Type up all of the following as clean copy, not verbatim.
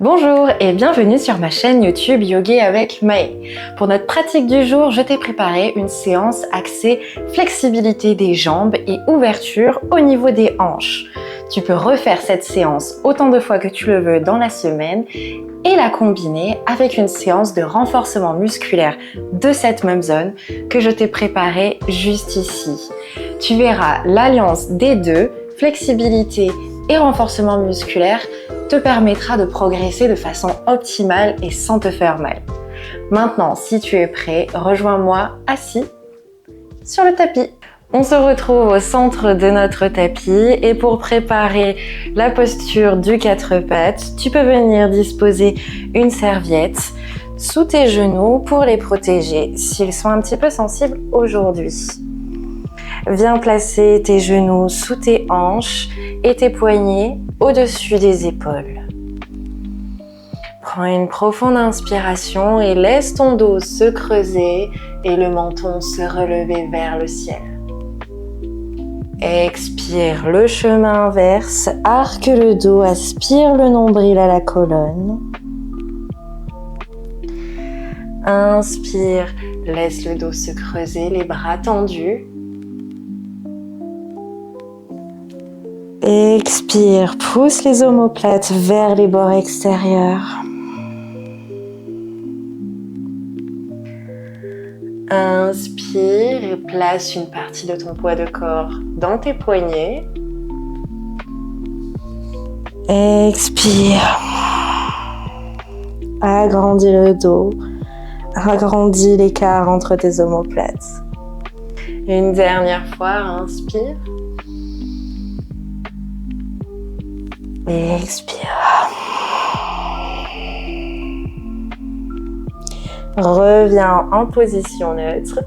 Bonjour et bienvenue sur ma chaîne YouTube Yoga avec Maë. Pour notre pratique du jour, je t'ai préparé une séance axée flexibilité des jambes et ouverture au niveau des hanches. Tu peux refaire cette séance autant de fois que tu le veux dans la semaine et la combiner avec une séance de renforcement musculaire de cette même zone que je t'ai préparée juste ici. Tu verras l'alliance des deux, flexibilité et renforcement musculaire, te permettra de progresser de façon optimale et sans te faire mal. Maintenant, si tu es prêt, rejoins-moi assis sur le tapis. On se retrouve au centre de notre tapis et pour préparer la posture du 4 pattes, tu peux venir disposer une serviette sous tes genoux pour les protéger s'ils sont un petit peu sensibles aujourd'hui. Viens placer tes genoux sous tes hanches et tes poignets au-dessus des épaules. Prends une profonde inspiration et laisse ton dos se creuser et le menton se relever vers le ciel. Expire le chemin inverse, arque le dos, aspire le nombril à la colonne. Inspire, laisse le dos se creuser, les bras tendus. Expire, pousse les omoplates vers les bords extérieurs. Inspire et place une partie de ton poids de corps dans tes poignets. Expire. Agrandis le dos. Agrandis l'écart entre tes omoplates. Une dernière fois, inspire. Expire. Reviens en position neutre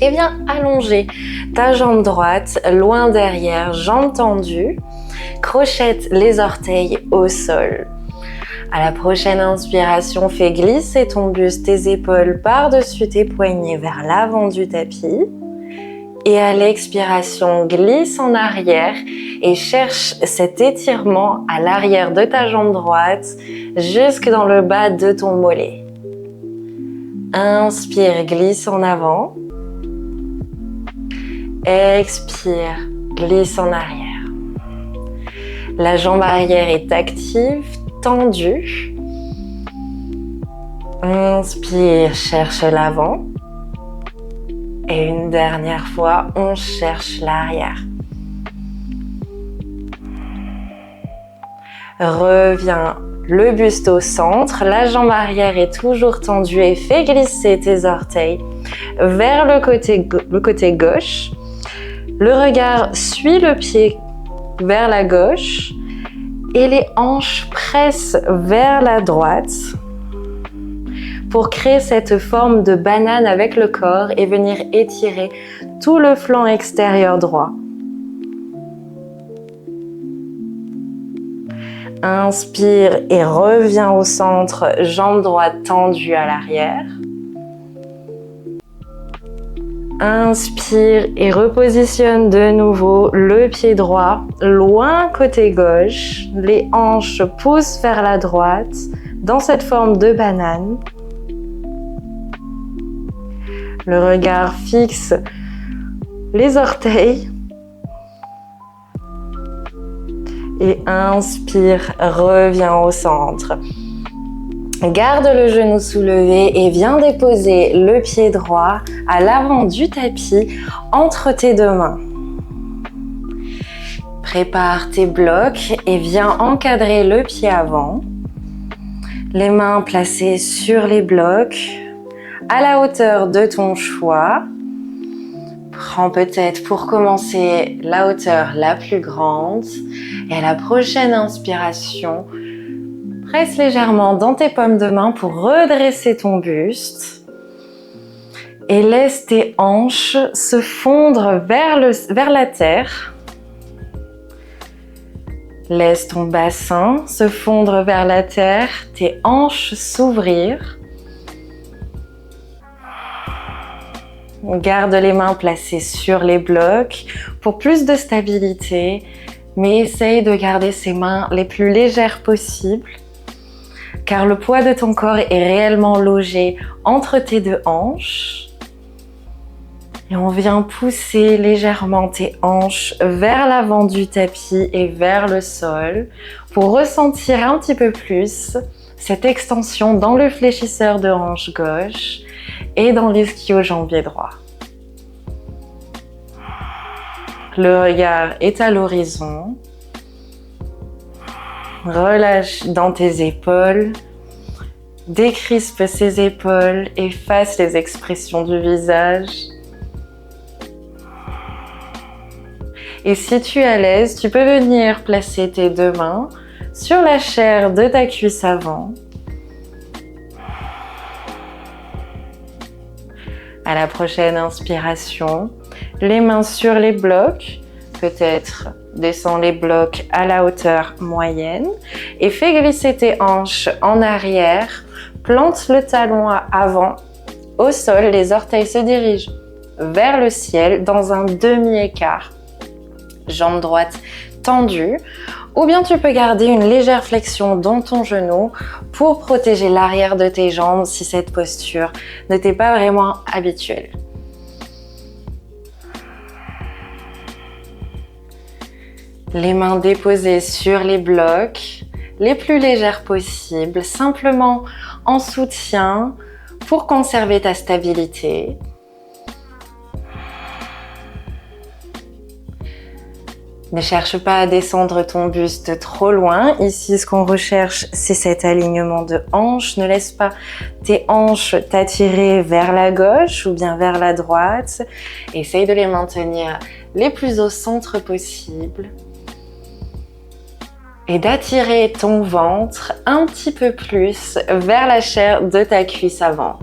et viens allonger ta jambe droite loin derrière, jambe tendue. Crochette les orteils au sol. À la prochaine inspiration, fais glisser ton buste, tes épaules par-dessus tes poignets vers l'avant du tapis. Et à l'expiration, glisse en arrière et cherche cet étirement à l'arrière de ta jambe droite jusque dans le bas de ton mollet. Inspire, glisse en avant. Expire, glisse en arrière. La jambe arrière est active, tendue. Inspire, cherche l'avant. Et une dernière fois, on cherche l'arrière. Reviens le buste au centre, la jambe arrière est toujours tendue et fais glisser tes orteils vers le côté gauche. Le regard suit le pied vers la gauche et les hanches pressent vers la droite pour créer cette forme de banane avec le corps et venir étirer tout le flanc extérieur droit. Inspire et reviens au centre, jambe droite tendue à l'arrière. Inspire et repositionne de nouveau le pied droit loin côté gauche. Les hanches poussent vers la droite dans cette forme de banane. Le regard fixe les orteils. Et inspire, reviens au centre. Garde le genou soulevé et viens déposer le pied droit à l'avant du tapis entre tes deux mains. Prépare tes blocs et viens encadrer le pied avant. Les mains placées sur les blocs à la hauteur de ton choix. Prends peut-être pour commencer la hauteur la plus grande et à la prochaine inspiration, presse légèrement dans tes paumes de main pour redresser ton buste et laisse tes hanches se fondre vers la terre. Laisse ton bassin se fondre vers la terre, tes hanches s'ouvrir. Garde les mains placées sur les blocs pour plus de stabilité, mais essaye de garder ces mains les plus légères possibles. car le poids de ton corps est réellement logé entre tes deux hanches. Et on vient pousser légèrement tes hanches vers l'avant du tapis et vers le sol pour ressentir un petit peu plus cette extension dans le fléchisseur de hanche gauche et dans l'ischio-jambier droit. Le regard est à l'horizon. Relâche dans tes épaules. Décrispe ses épaules, efface les expressions du visage. Et si tu es à l'aise, tu peux venir placer tes deux mains sur la chair de ta cuisse avant. À la prochaine inspiration, les mains sur les blocs, peut-être descends les blocs à la hauteur moyenne et fais glisser tes hanches en arrière, plante le talon avant au sol, les orteils se dirigent vers le ciel dans un demi-écart. Jambe droite tendue, ou bien tu peux garder une légère flexion dans ton genou pour protéger l'arrière de tes jambes si cette posture ne t'est pas vraiment habituelle. Les mains déposées sur les blocs, les plus légères possibles, simplement en soutien pour conserver ta stabilité. Ne cherche pas à descendre ton buste trop loin. Ici, ce qu'on recherche, c'est cet alignement de hanches. Ne laisse pas tes hanches t'attirer vers la gauche ou bien vers la droite. Essaye de les maintenir les plus au centre possible. Et d'attirer ton ventre un petit peu plus vers la chair de ta cuisse avant.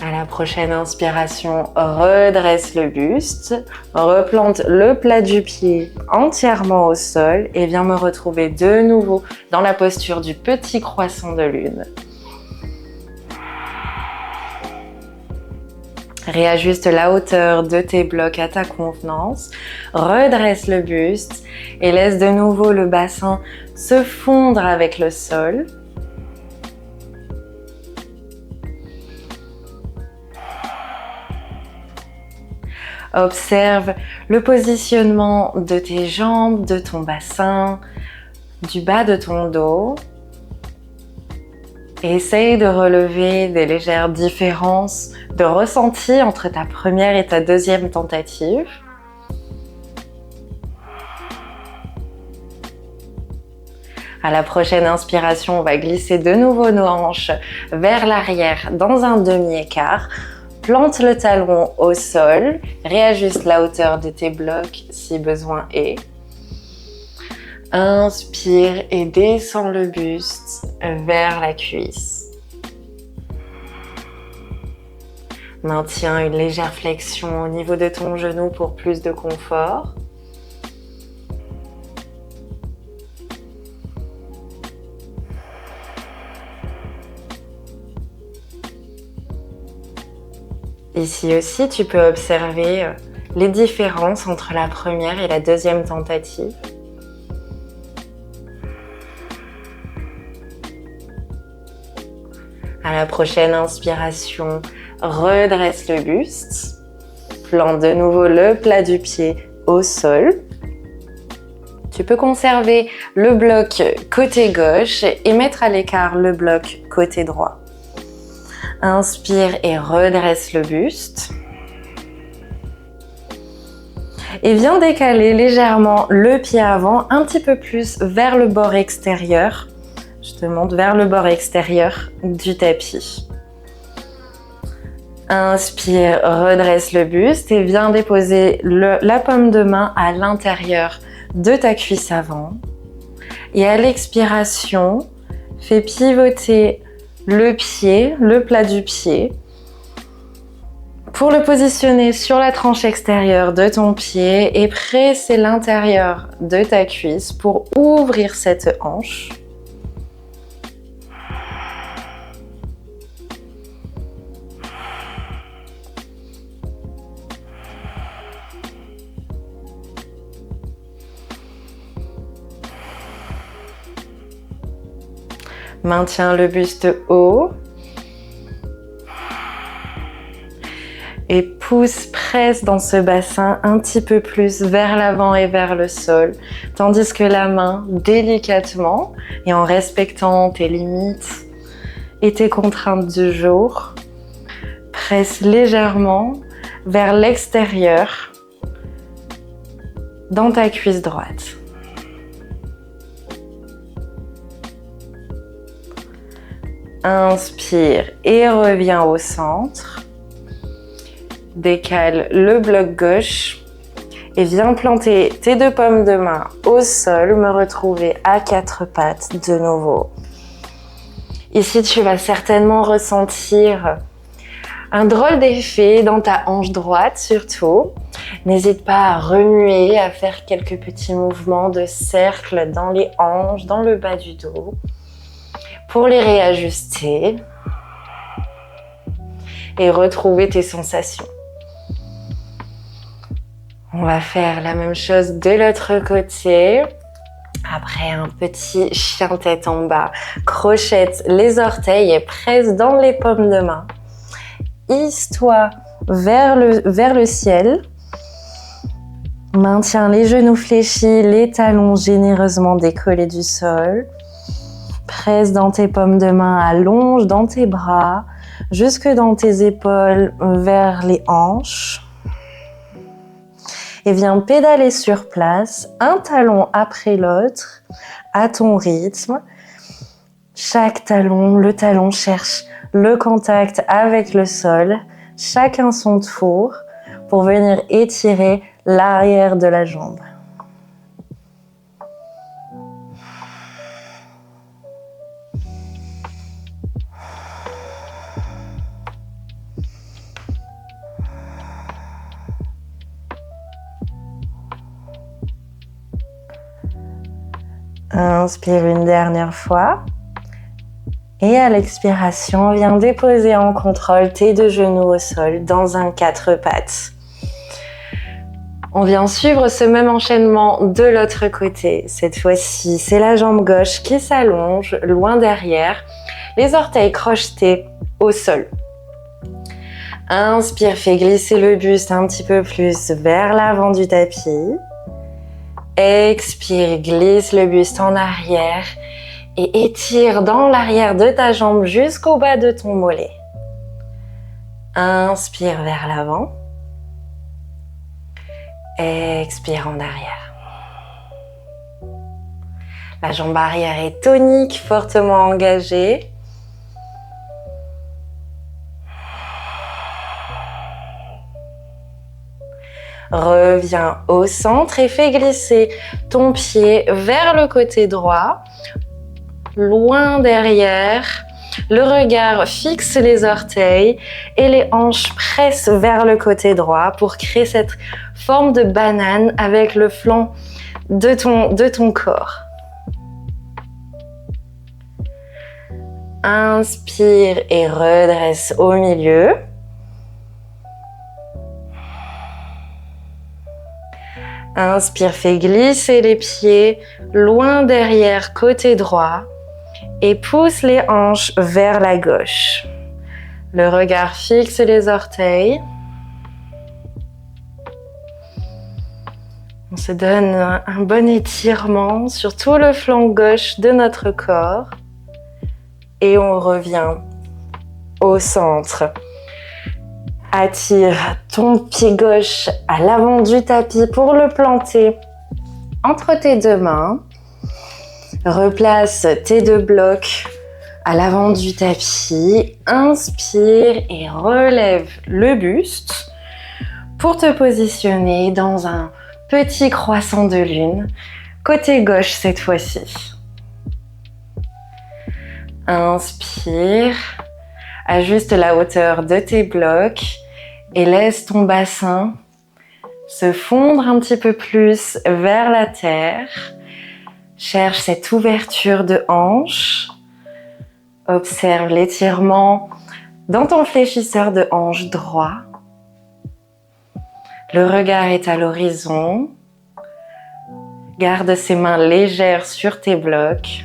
À la prochaine inspiration, redresse le buste, replante le plat du pied entièrement au sol et viens me retrouver de nouveau dans la posture du petit croissant de lune. Réajuste la hauteur de tes blocs à ta convenance, redresse le buste et laisse de nouveau le bassin se fondre avec le sol. Observe le positionnement de tes jambes, de ton bassin, du bas de ton dos. Et essaye de relever des légères différences de ressenti entre ta première et ta deuxième tentative. À la prochaine inspiration, on va glisser de nouveau nos hanches vers l'arrière dans un demi-écart. Plante le talon au sol, réajuste la hauteur de tes blocs si besoin est. Inspire et descends le buste vers la cuisse. Maintiens une légère flexion au niveau de ton genou pour plus de confort. Ici aussi, tu peux observer les différences entre la première et la deuxième tentative. À la prochaine inspiration, redresse le buste. Plante de nouveau le plat du pied au sol. Tu peux conserver le bloc côté gauche et mettre à l'écart le bloc côté droit. Inspire et redresse le buste. Et viens décaler légèrement le pied avant, un petit peu plus vers le bord extérieur. Je te montre vers le bord extérieur du tapis. Inspire, redresse le buste et viens déposer la paume de main à l'intérieur de ta cuisse avant. Et à l'expiration, fais pivoter le pied, le plat du pied, pour le positionner sur la tranche extérieure de ton pied et presser l'intérieur de ta cuisse pour ouvrir cette hanche. Maintiens le buste haut. Et pousse, presse dans ce bassin un petit peu plus vers l'avant et vers le sol, tandis que la main, délicatement et en respectant tes limites et tes contraintes du jour, presse légèrement vers l'extérieur dans ta cuisse droite. Inspire et reviens au centre. Décale le bloc gauche et viens planter tes deux paumes de main au sol, me retrouver à quatre pattes de nouveau. Ici, tu vas certainement ressentir un drôle d'effet dans ta hanche droite surtout. N'hésite pas à remuer, à faire quelques petits mouvements de cercle dans les hanches, dans le bas du dos pour les réajuster et retrouver tes sensations. On va faire la même chose de l'autre côté. Après un petit chien tête en bas, crochette les orteils et presse dans les paumes de main. Hisse-toi vers le ciel. Maintiens les genoux fléchis, les talons généreusement décollés du sol. Presse dans tes paumes de main, allonge dans tes bras, jusque dans tes épaules vers les hanches. Et viens pédaler sur place, un talon après l'autre, à ton rythme. Chaque talon, le talon cherche le contact avec le sol, chacun son tour, pour venir étirer l'arrière de la jambe. Inspire une dernière fois. Et à l'expiration, viens déposer en contrôle tes deux genoux au sol dans un quatre pattes. On vient suivre ce même enchaînement de l'autre côté. Cette fois-ci, c'est la jambe gauche qui s'allonge loin derrière, les orteils crochetés au sol. Inspire, fais glisser le buste un petit peu plus vers l'avant du tapis. Expire, glisse le buste en arrière et étire dans l'arrière de ta jambe jusqu'au bas de ton mollet. Inspire vers l'avant. Expire en arrière. La jambe arrière est tonique, fortement engagée. Reviens au centre et fais glisser ton pied vers le côté droit, loin derrière. Le regard fixe les orteils et les hanches pressent vers le côté droit pour créer cette forme de banane avec le flanc de ton corps. Inspire et redresse au milieu. Inspire, fais glisser les pieds loin derrière côté droit et pousse les hanches vers la gauche. Le regard fixe les orteils. On se donne un bon étirement sur tout le flanc gauche de notre corps et on revient au centre. Attire ton pied gauche à l'avant du tapis pour le planter entre tes deux mains. Replace tes deux blocs à l'avant du tapis. Inspire et relève le buste pour te positionner dans un petit croissant de lune, côté gauche cette fois-ci. Inspire, ajuste la hauteur de tes blocs et laisse ton bassin se fondre un petit peu plus vers la terre. Cherche cette ouverture de hanche. Observe l'étirement dans ton fléchisseur de hanche droit. Le regard est à l'horizon. Garde ses mains légères sur tes blocs.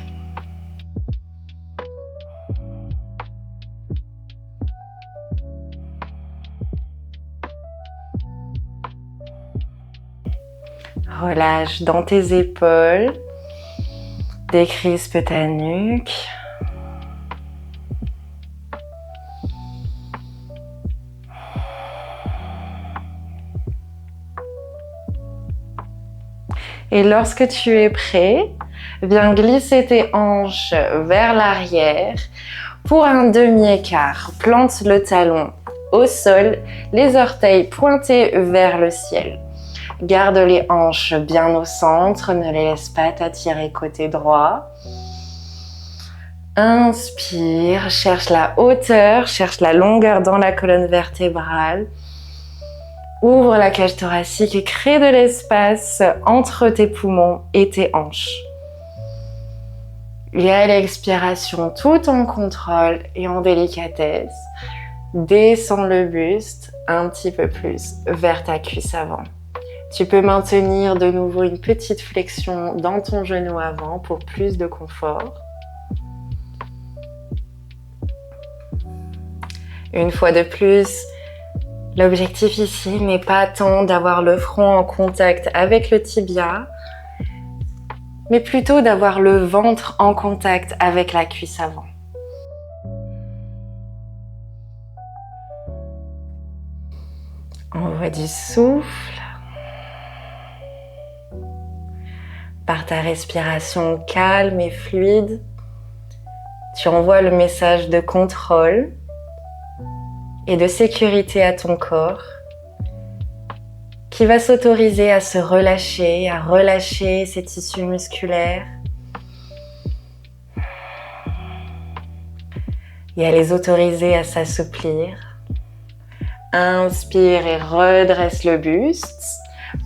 Relâche dans tes épaules. Décrispe ta nuque. Et lorsque tu es prêt, viens glisser tes hanches vers l'arrière pour un demi-écart. Plante le talon au sol, les orteils pointés vers le ciel. Garde les hanches bien au centre, ne les laisse pas t'attirer côté droit. Inspire, cherche la hauteur, cherche la longueur dans la colonne vertébrale. Ouvre la cage thoracique et crée de l'espace entre tes poumons et tes hanches. Et à l'expiration, tout en contrôle et en délicatesse, descends le buste un petit peu plus vers ta cuisse avant. Tu peux maintenir de nouveau une petite flexion dans ton genou avant pour plus de confort. Une fois de plus, l'objectif ici n'est pas tant d'avoir le front en contact avec le tibia, mais plutôt d'avoir le ventre en contact avec la cuisse avant. Envoie du souffle. Par ta respiration calme et fluide, tu envoies le message de contrôle et de sécurité à ton corps qui va s'autoriser à se relâcher, à relâcher ses tissus musculaires et à les autoriser à s'assouplir. Inspire et redresse le buste.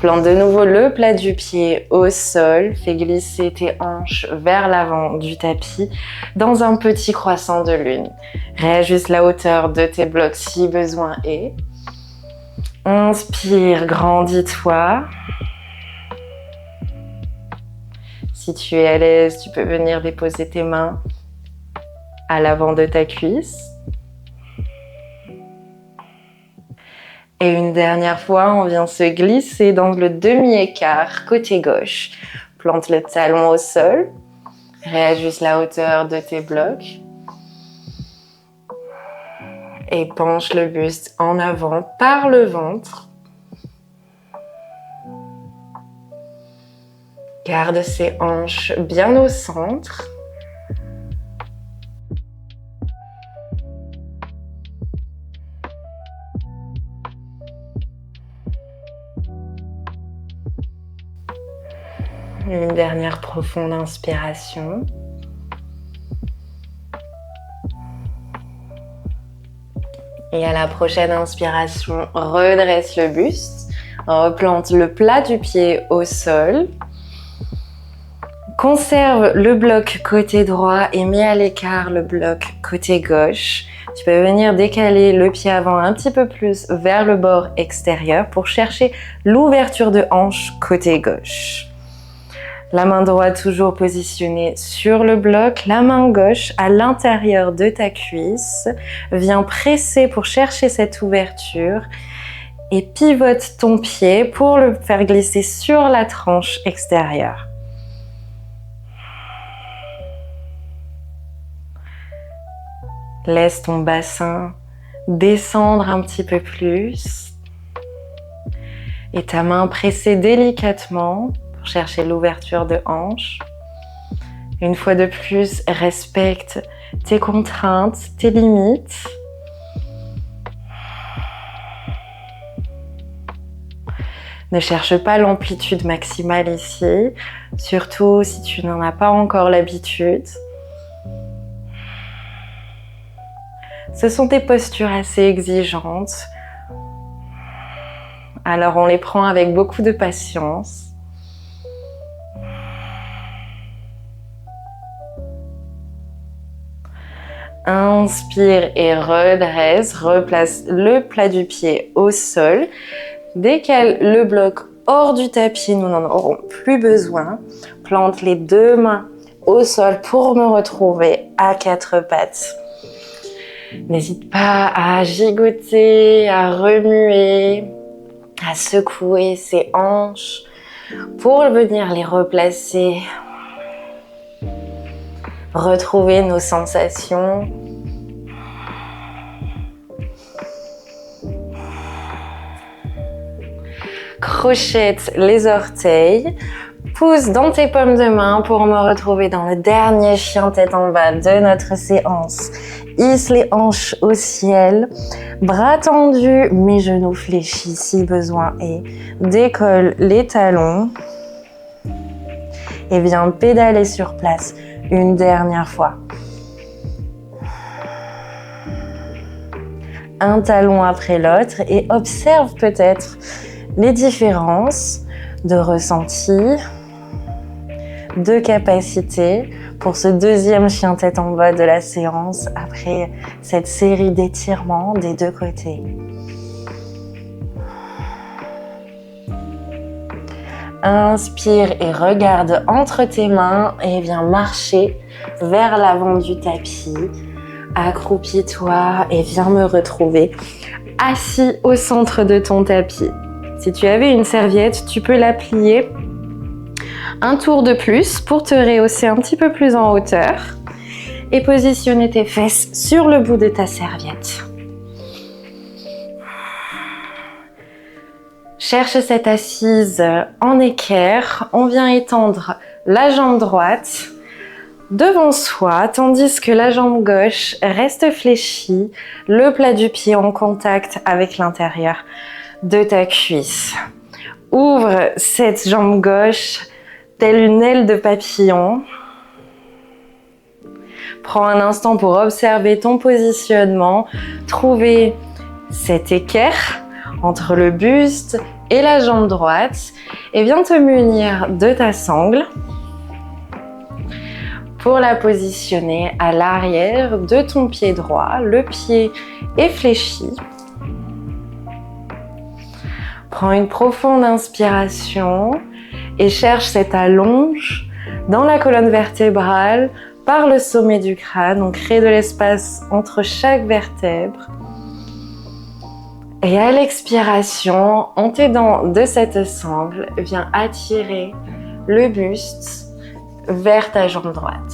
Plante de nouveau le plat du pied au sol. Fais glisser tes hanches vers l'avant du tapis dans un petit croissant de lune. Réajuste la hauteur de tes blocs si besoin est. Inspire, grandis-toi. Si tu es à l'aise, tu peux venir déposer tes mains à l'avant de ta cuisse. Et une dernière fois, on vient se glisser dans le demi-écart côté gauche. Plante le talon au sol. Réajuste la hauteur de tes blocs. Et penche le buste en avant par le ventre. Garde ses hanches bien au centre. Une dernière profonde inspiration. Et à la prochaine inspiration, redresse le buste. Replante le plat du pied au sol. Conserve le bloc côté droit et mets à l'écart le bloc côté gauche. Tu peux venir décaler le pied avant un petit peu plus vers le bord extérieur pour chercher l'ouverture de hanche côté gauche. La main droite toujours positionnée sur le bloc, la main gauche à l'intérieur de ta cuisse. Viens presser pour chercher cette ouverture et pivote ton pied pour le faire glisser sur la tranche extérieure. Laisse ton bassin descendre un petit peu plus et ta main presser délicatement pour chercher l'ouverture de hanche. Une fois de plus, respecte tes contraintes, tes limites. Ne cherche pas l'amplitude maximale ici, surtout si tu n'en as pas encore l'habitude. Ce sont des postures assez exigeantes, alors on les prend avec beaucoup de patience. Inspire et redresse, replace le plat du pied au sol. Décale le bloc hors du tapis, nous n'en aurons plus besoin. Plante les deux mains au sol pour me retrouver à quatre pattes. N'hésite pas à gigoter, à remuer, à secouer ses hanches pour venir les replacer. Retrouver nos sensations. Crochette les orteils. Pousse dans tes paumes de main pour me retrouver dans le dernier chien tête en bas de notre séance. Hisse les hanches au ciel. Bras tendus, mes genoux fléchis si besoin est. Décolle les talons. Et viens pédaler sur place une dernière fois. Un talon après l'autre et observe peut-être les différences de ressenti, de capacité pour ce deuxième chien tête en bas de la séance après cette série d'étirements des deux côtés. Inspire et regarde entre tes mains et viens marcher vers l'avant du tapis. Accroupis-toi et viens me retrouver assis au centre de ton tapis. Si tu avais une serviette, tu peux la plier un tour de plus pour te rehausser un petit peu plus en hauteur et positionner tes fesses sur le bout de ta serviette. Cherche cette assise en équerre. On vient étendre la jambe droite devant soi, tandis que la jambe gauche reste fléchie, le plat du pied en contact avec l'intérieur de ta cuisse. Ouvre cette jambe gauche telle une aile de papillon. Prends un instant pour observer ton positionnement, trouver cet équerre entre le buste et la jambe droite et viens te munir de ta sangle pour la positionner à l'arrière de ton pied droit. Le pied est fléchi. Prends une profonde inspiration et cherche cette allonge dans la colonne vertébrale par le sommet du crâne. On crée de l'espace entre chaque vertèbre. Et à l'expiration, en t'aidant de cette sangle, viens attirer le buste vers ta jambe droite.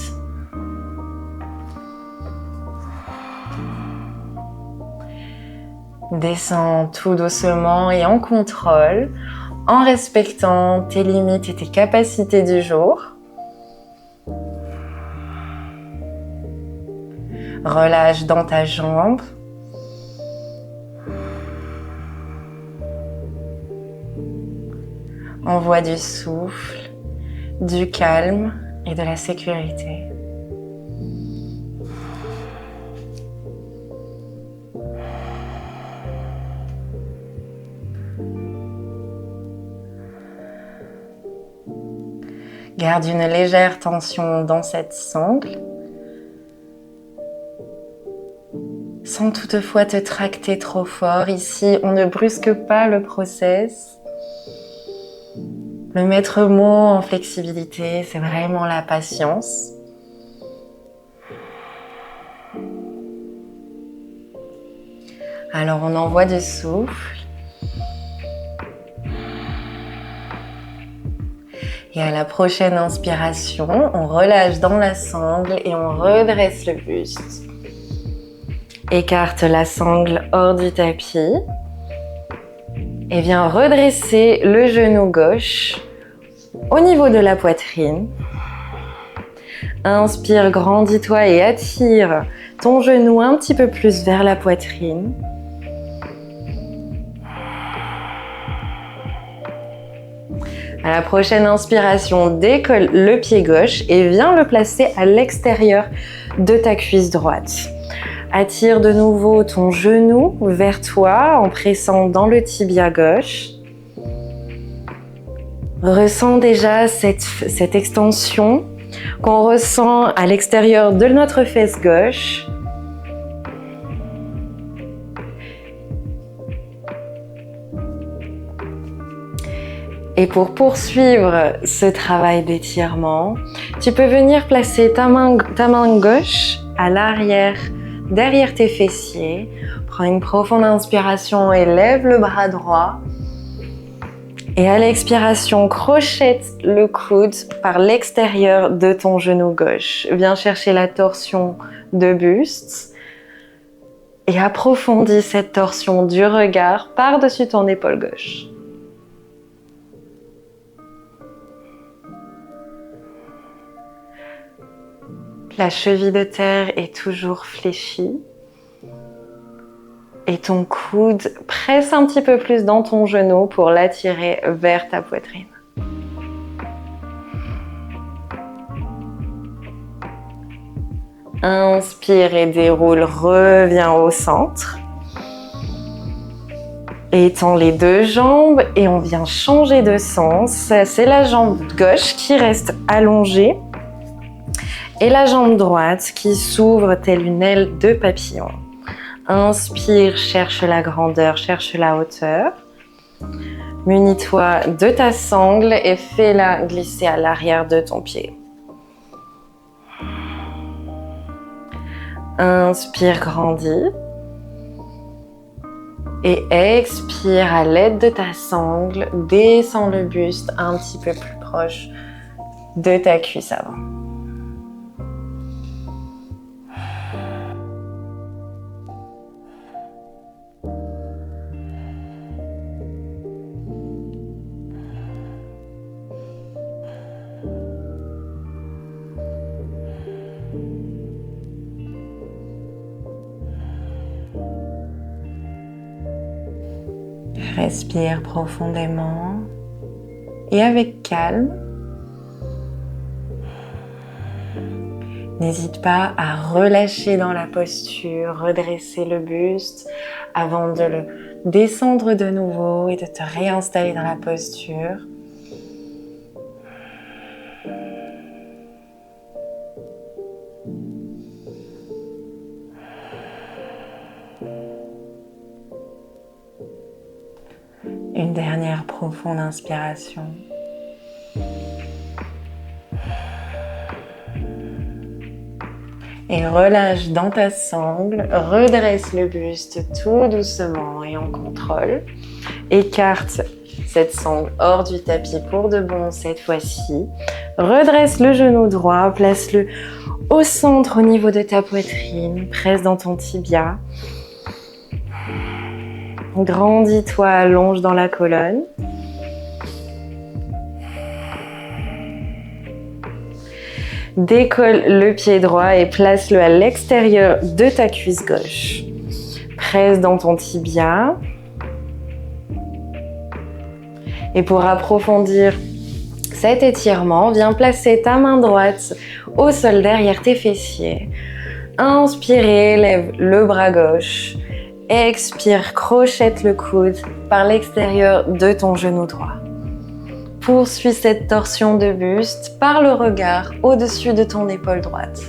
Descends tout doucement et en contrôle, en respectant tes limites et tes capacités du jour. Relâche dans ta jambe. Envoie du souffle, du calme et de la sécurité. Garde une légère tension dans cette sangle, sans toutefois te tracter trop fort. Ici, on ne brusque pas le process. Le maître mot en flexibilité, c'est vraiment la patience. Alors, on envoie du souffle. Et à la prochaine inspiration, on relâche dans la sangle et on redresse le buste. Écarte la sangle hors du tapis. Et viens redresser le genou gauche au niveau de la poitrine. Inspire, grandis-toi et attire ton genou un petit peu plus vers la poitrine. À la prochaine inspiration, décolle le pied gauche et viens le placer à l'extérieur de ta cuisse droite. Attire de nouveau ton genou vers toi en pressant dans le tibia gauche. Ressens déjà cette extension qu'on ressent à l'extérieur de notre fesse gauche. Et pour poursuivre ce travail d'étirement, tu peux venir placer ta main gauche à l'arrière, derrière tes fessiers. Prends une profonde inspiration et lève le bras droit. Et à l'expiration, crochette le coude par l'extérieur de ton genou gauche. Viens chercher la torsion de buste et approfondis cette torsion du regard par-dessus ton épaule gauche. La cheville de terre est toujours fléchie. Et ton coude presse un petit peu plus dans ton genou pour l'attirer vers ta poitrine. Inspire et déroule, reviens au centre. Étends les deux jambes et on vient changer de sens. C'est la jambe gauche qui reste allongée et la jambe droite qui s'ouvre telle une aile de papillon. Inspire, cherche la grandeur, cherche la hauteur. Munis-toi de ta sangle et fais-la glisser à l'arrière de ton pied. Inspire, grandis. Et expire à l'aide de ta sangle, descends le buste un petit peu plus proche de ta cuisse avant. Respire profondément et avec calme. N'hésite pas à relâcher dans la posture, redresser le buste avant de le descendre de nouveau et de te réinstaller dans la posture. Une dernière profonde inspiration. Et relâche dans ta sangle, redresse le buste tout doucement et en contrôle. Écarte cette sangle hors du tapis pour de bon cette fois-ci. Redresse le genou droit, place-le au centre au niveau de ta poitrine, presse dans ton tibia. Grandis-toi, allonge dans la colonne. Décolle le pied droit et place-le à l'extérieur de ta cuisse gauche. Presse dans ton tibia. Et pour approfondir cet étirement, viens placer ta main droite au sol derrière tes fessiers. Inspire, lève le bras gauche. Expire, crochette le coude par l'extérieur de ton genou droit. Poursuis cette torsion de buste par le regard au-dessus de ton épaule droite.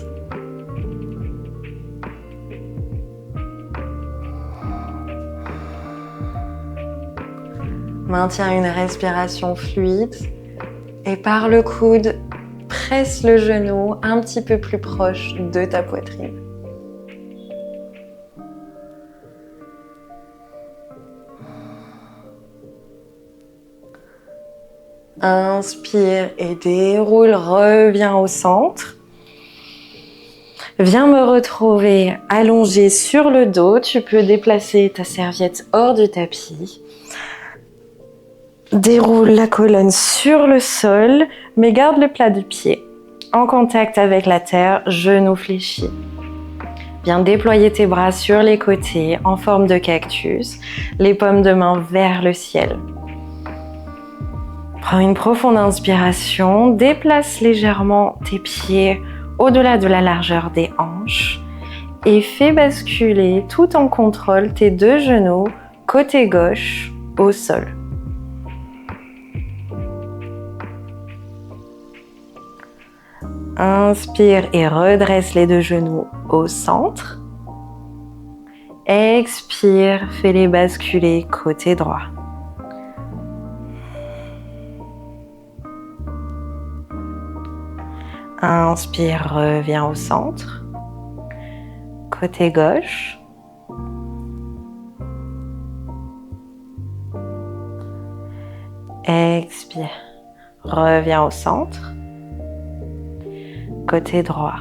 Maintiens une respiration fluide et par le coude, presse le genou un petit peu plus proche de ta poitrine. Inspire et déroule, reviens au centre. Viens me retrouver allongé sur le dos. Tu peux déplacer ta serviette hors du tapis. Déroule la colonne sur le sol, mais garde le plat du pied en contact avec la terre, genou fléchi. Viens déployer tes bras sur les côtés en forme de cactus, les paumes de main vers le ciel. Prends une profonde inspiration, déplace légèrement tes pieds au-delà de la largeur des hanches et fais basculer tout en contrôle tes deux genoux côté gauche au sol. Inspire et redresse les deux genoux au centre. Expire, fais-les basculer côté droit. Inspire, reviens au centre. Côté gauche. Expire. Reviens au centre. Côté droit.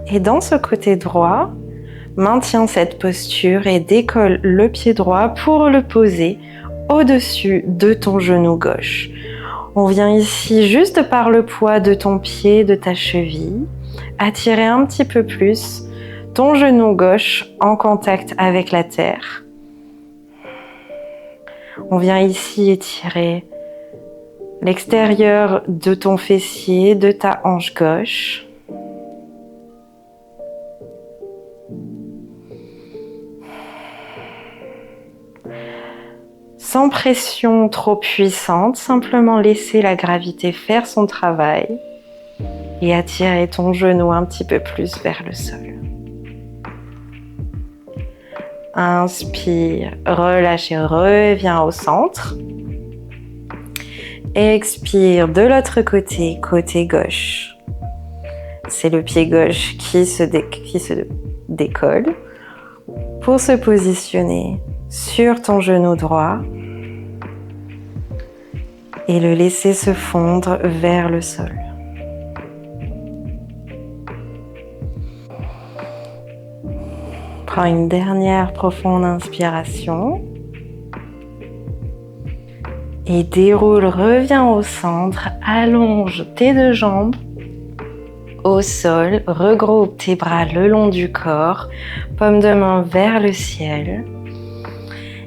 Et dans ce côté droit, maintiens cette posture et décolle le pied droit pour le poser au-dessus de ton genou gauche. On vient ici juste par le poids de ton pied, de ta cheville, attirer un petit peu plus ton genou gauche en contact avec la terre. On vient ici étirer l'extérieur de ton fessier, de ta hanche gauche. Sans pression trop puissante, simplement laisser la gravité faire son travail et attirer ton genou un petit peu plus vers le sol. Inspire, relâche et reviens au centre. Expire de l'autre côté, côté gauche. C'est le pied gauche qui se décolle pour se positionner sur ton genou droit et le laisser se fondre vers le sol. Prends une dernière profonde inspiration et déroule, reviens au centre, allonge tes deux jambes au sol, regroupe tes bras le long du corps, paume de main vers le ciel.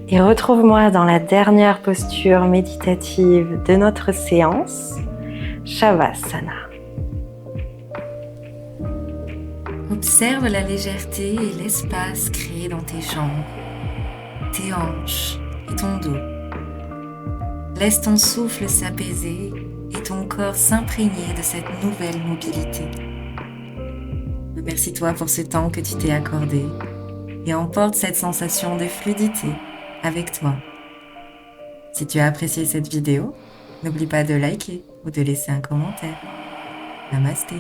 Et retrouve-moi dans la dernière posture méditative de notre séance, Shavasana. Observe la légèreté et l'espace créé dans tes jambes, tes hanches et ton dos. Laisse ton souffle s'apaiser et ton corps s'imprégner de cette nouvelle mobilité. Remercie-toi pour ce temps que tu t'es accordé et emporte cette sensation de fluidité avec toi. Si tu as apprécié cette vidéo, n'oublie pas de liker ou de laisser un commentaire. Namasté.